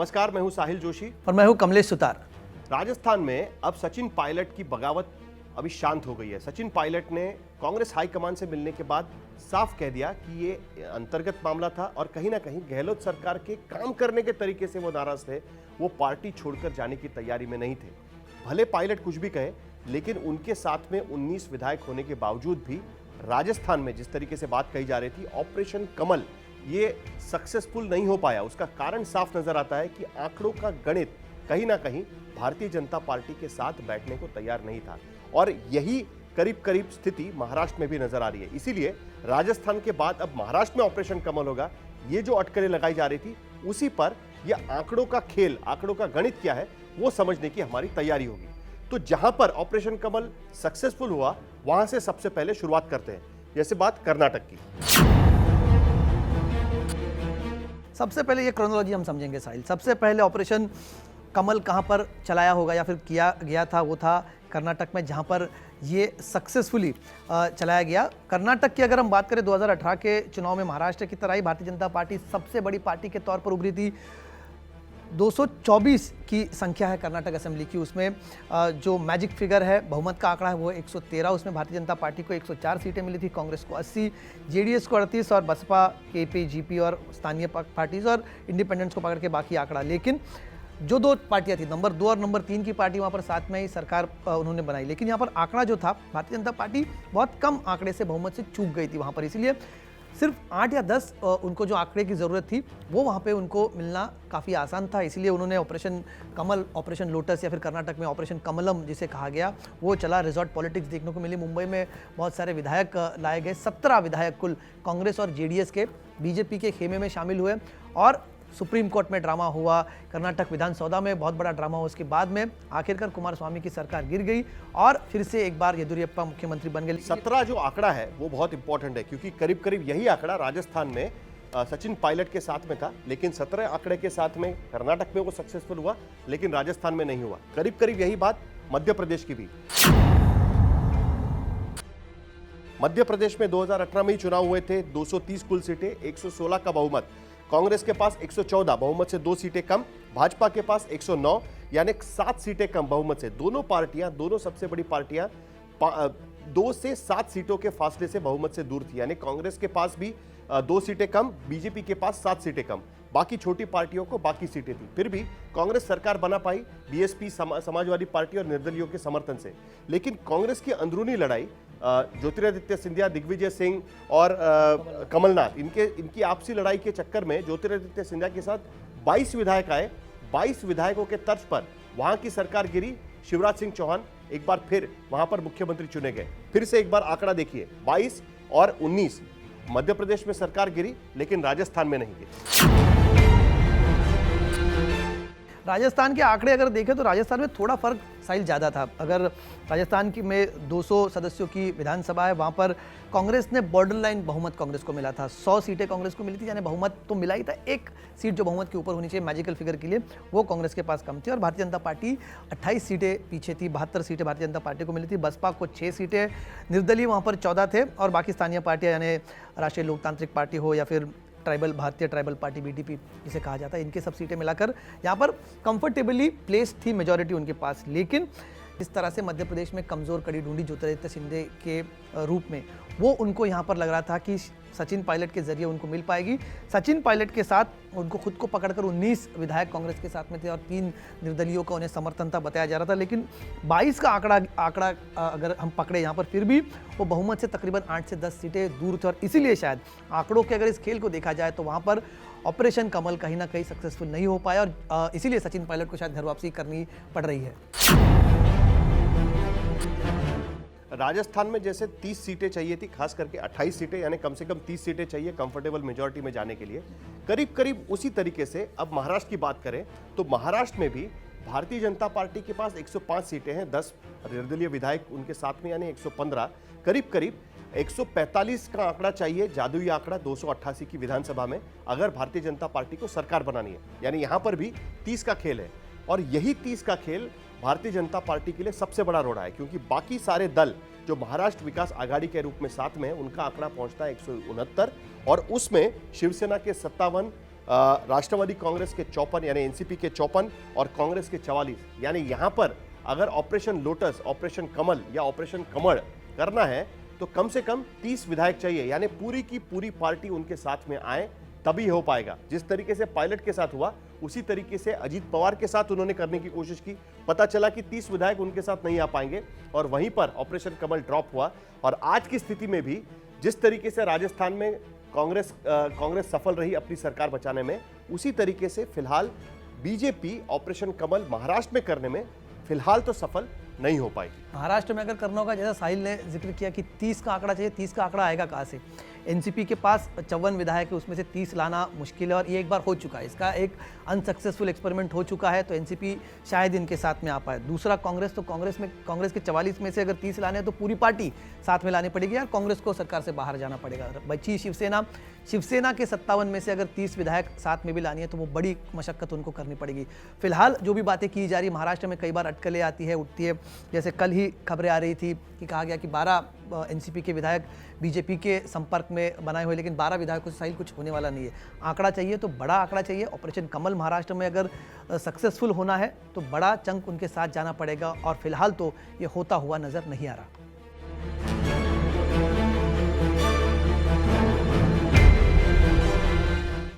नमस्कार, मैं हूं साहिल जोशी और मैं हूं कमलेश सुतार। राजस्थान में अब सचिन पायलट की बगावत अभी शांत हो गई है। सचिन पायलट ने कांग्रेस हाईकमान से मिलने के बाद साफ कह दिया कि ये अंतर्गत मामला था और कहीं ना कहीं गहलोत सरकार के काम करने के तरीके से वो नाराज थे। वो पार्टी छोड़कर जाने की तैयारी में नहीं थे। भले पायलट कुछ भी कहे, लेकिन उनके साथ में 19 विधायक होने के बावजूद भी राजस्थान में जिस तरीके से बात कही जा रही थी, ऑपरेशन कमल ये सक्सेसफुल नहीं हो पाया। उसका कारण साफ नजर आता है कि आंकड़ों का गणित कहीं ना कहीं भारतीय जनता पार्टी के साथ बैठने को तैयार नहीं था और यही करीब करीब स्थिति महाराष्ट्र में भी नजर आ रही है। इसीलिए राजस्थान के बाद अब महाराष्ट्र में ऑपरेशन कमल होगा। ये जो अटकलें लगाई जा रही थी, उसी पर यह आंकड़ों का खेल, आंकड़ों का गणित क्या है, वो समझने की हमारी तैयारी होगी। तो जहां पर ऑपरेशन कमल सक्सेसफुल हुआ, वहां से सबसे पहले शुरुआत करते हैं। जैसे बात कर्नाटक की। सबसे पहले ये क्रोनोलॉजी हम समझेंगे साहिल। सबसे पहले ऑपरेशन कमल कहां पर चलाया होगा या फिर किया गया था, वो था कर्नाटक में, जहां पर ये सक्सेसफुली चलाया गया। कर्नाटक की अगर हम बात करें, 2018 के चुनाव में महाराष्ट्र की तरह ही भारतीय जनता पार्टी सबसे बड़ी पार्टी के तौर पर उभरी थी। 224 की संख्या है कर्नाटक असेंबली की। उसमें जो मैजिक फिगर है, बहुमत का आंकड़ा है, वो 113। उसमें भारतीय जनता पार्टी को 104 सीटें मिली थी, कांग्रेस को 80, जेडीएस को 38 और बसपा, केपी, जीपी और स्थानीय पार्टीज और इंडिपेंडेंट्स को पकड़ के बाकी आंकड़ा। लेकिन जो दो पार्टियां थी, नंबर 2 और नंबर 3 की पार्टी, वहाँ पर साथ में ही सरकार उन्होंने बनाई। लेकिन यहाँ पर आंकड़ा जो था, भारतीय जनता पार्टी बहुत कम आंकड़े से बहुमत से चूक गई थी वहाँ पर। इसलिए सिर्फ 8 या 10 उनको जो आंकड़े की ज़रूरत थी, वो वहाँ पे उनको मिलना काफ़ी आसान था। इसलिए उन्होंने ऑपरेशन कमल, ऑपरेशन लोटस या फिर कर्नाटक में ऑपरेशन कमलम जिसे कहा गया, वो चला। रिजॉर्ट पॉलिटिक्स देखने को मिली। मुंबई में बहुत सारे विधायक लाए गए। 17 विधायक कुल कांग्रेस और जेडीएस के बीजेपी के खेमे में शामिल हुए और सुप्रीम कोर्ट में ड्रामा हुआ। कर्नाटक विधानसभा में बहुत बड़ा ड्रामा हुआ। उसके बाद में आखिरकार कुमारस्वामी की सरकार गिर गई और फिर से एक बार येदियुरप्पा मुख्यमंत्री बन गए। 17 जो आंकड़ा है वो बहुत इंपॉर्टेंट है, क्योंकि करीब करीब यही आंकड़ा राजस्थान में सचिन पायलट के साथ में था। लेकिन 17 आंकड़े के साथ में कर्नाटक में वो सक्सेसफुल हुआ, लेकिन राजस्थान में नहीं हुआ। करीब करीब यही बात मध्य प्रदेश की भी। मध्य प्रदेश में 2018 में ही चुनाव हुए थे। 230 कुल सीटें, 116 का बहुमत। कांग्रेस के पास 114, बहुमत से 2 सीटें कम। भाजपा के पास 109, यानी 7 सीटें कम बहुमत से। दोनों पार्टियां, दोनों सबसे बड़ी पार्टियां 2 से 7 सीटों के फासले से बहुमत से दूर थी। यानी कांग्रेस के पास भी 2 सीटें कम, बीजेपी के पास 7 सीटें कम। बाकी छोटी पार्टियों को बाकी सीटें थी। फिर भी कांग्रेस सरकार बना पाई बीएसपी, समाजवादी पार्टी और निर्दलीयों के समर्थन से। लेकिन कांग्रेस की अंदरूनी लड़ाई, ज्योतिरादित्य सिंधिया, दिग्विजय सिंह और कमलनाथ, इनकी आपसी लड़ाई के चक्कर में ज्योतिरादित्य सिंधिया के साथ 22 विधायक आए। 22 विधायकों के तर्ज पर वहां की सरकार गिरी। शिवराज सिंह चौहान एक बार फिर वहां पर मुख्यमंत्री चुने गए। फिर से एक बार आंकड़ा देखिए, 22 और 19। मध्य प्रदेश में सरकार गिरी, लेकिन राजस्थान में नहीं गिरी। राजस्थान के आंकड़े अगर देखें तो राजस्थान में थोड़ा फर्क साइल ज़्यादा था। अगर राजस्थान की में 200 सदस्यों की विधानसभा है, वहाँ पर कांग्रेस ने बॉर्डर लाइन बहुमत कांग्रेस को मिला था। 100 सीटें कांग्रेस को मिली थी, यानी बहुमत तो मिला ही था। एक सीट जो बहुमत के ऊपर होनी चाहिए मैजिकल फिगर के लिए, वो कांग्रेस के पास कम थी। और भारतीय जनता पार्टी 28 सीटें पीछे थी। 72 सीटें भारतीय जनता पार्टी को मिली थी। बसपा को 6 सीटें, निर्दलीय वहाँ पर 14 थे और बाकी स्थानीय पार्टियाँ, यानी राष्ट्रीय लोकतांत्रिक पार्टी हो या फिर ट्राइबल, भारतीय ट्राइबल पार्टी बीटीपी जिसे कहा जाता है, इनके सब सीटें मिलाकर यहाँ पर कंफर्टेबली प्लेस थी मेजॉरिटी उनके पास। लेकिन इस तरह से मध्य प्रदेश में कमज़ोर कड़ी ढूंढी ज्योतिरादित्य सिंधिया के रूप में, वो उनको यहाँ पर लग रहा था कि सचिन पायलट के जरिए उनको मिल पाएगी। सचिन पायलट के साथ उनको खुद को पकड़कर 19 विधायक कांग्रेस के साथ में थे और 3 निर्दलीयों का उन्हें समर्थन था बताया जा रहा था। लेकिन 22 का आंकड़ा अगर हम पकड़े यहाँ पर, फिर भी वो बहुमत से तकरीबन 8 से 10 सीटें दूर थे। और इसीलिए शायद आंकड़ों के अगर इस खेल को देखा जाए तो वहाँ पर ऑपरेशन कमल कहीं ना कहीं सक्सेसफुल नहीं हो पाया और इसीलिए सचिन पायलट को शायद घर वापसी करनी पड़ रही है। राजस्थान में जैसे 30 सीटें चाहिए थी, खास करके 28 सीटें, यानी कम से कम 30 सीटें चाहिए कंफर्टेबल मेजॉरिटी में जाने के लिए। करीब करीब उसी तरीके से अब महाराष्ट्र की बात करें तो महाराष्ट्र में भी भारतीय जनता पार्टी के पास 105 सीटें हैं, 10 निर्दलीय विधायक उनके साथ में, यानी 115। करीब करीब 145 का आंकड़ा चाहिए, जादुई आंकड़ा 288 की विधानसभा में, अगर भारतीय जनता पार्टी को सरकार बनानी है। यानी यहां पर भी 30 का खेल है और यही 30 का खेल भारतीय जनता पार्टी के लिए सबसे बड़ा रोड़ा है, क्योंकि बाकी सारे दल जो महाराष्ट्र विकास आघाड़ी के रूप में साथ में है, उनका आंकड़ा पहुंचता है 169 और उसमें शिवसेना के 57, राष्ट्रवादी कांग्रेस के 54 यानी एनसीपी के 54 और कांग्रेस के 44, यानी यहां पर अगर ऑपरेशन लोटस, ऑपरेशन कमल या ऑपरेशन कमल करना है तो कम से कम 30 विधायक चाहिए, यानी पूरी की पूरी पार्टी उनके साथ में आए तभी हो पाएगा। जिस तरीके से पायलट के साथ हुआ उसी तरीके से अजीत पवार के साथ उन्होंने करने की कोशिश की, पता चला कि 30 विधायक उनके साथ नहीं आ पाएंगे और वहीं पर ऑपरेशन कमल ड्रॉप हुआ। और आज की स्थिति में भी जिस तरीके से राजस्थान में कांग्रेस सफल रही अपनी सरकार बचाने में, उसी तरीके से फिलहाल बीजेपी ऑपरेशन कमल महाराष्ट्र में करने में फिलहाल तो सफल नहीं हो पाएगी। महाराष्ट्र में अगर करना होगा, जैसा साहिल ने जिक्र किया कि 30 का आंकड़ा चाहिए, 30 का आंकड़ा आएगा कहाँ से? एनसीपी के पास 54 विधायक है, उसमें से 30 लाना मुश्किल है और ये एक बार हो चुका है, इसका एक अनसक्सेसफुल एक्सपेरिमेंट हो चुका है, तो एनसीपी शायद इनके साथ में आ पाए। दूसरा कांग्रेस, तो कांग्रेस के 44 में से अगर 30 लाने हैं तो पूरी पार्टी साथ में लानी पड़ेगी और कांग्रेस को सरकार से बाहर जाना पड़ेगा। बची शिवसेना के 57 में से अगर 30 विधायक साथ में भी लानी है तो वो बड़ी मशक्कत उनको करनी पड़ेगी। फिलहाल जो भी बातें की जा रही है, महाराष्ट्र में कई बार अटकलें आती है, उठती है, जैसे कल ही खबरें आ रही थी कि कहा गया कि 12 एनसीपी के विधायक बीजेपी के संपर्क में बनाए हुए, लेकिन 12 विधायकों से साहिल कुछ होने वाला नहीं है। आंकड़ा चाहिए तो बड़ा आंकड़ा चाहिए। ऑपरेशन कमल महाराष्ट्र में अगर सक्सेसफुल होना है तो बड़ा चंक उनके साथ जाना पड़ेगा और फिलहाल तो ये होता हुआ नजर नहीं आ रहा।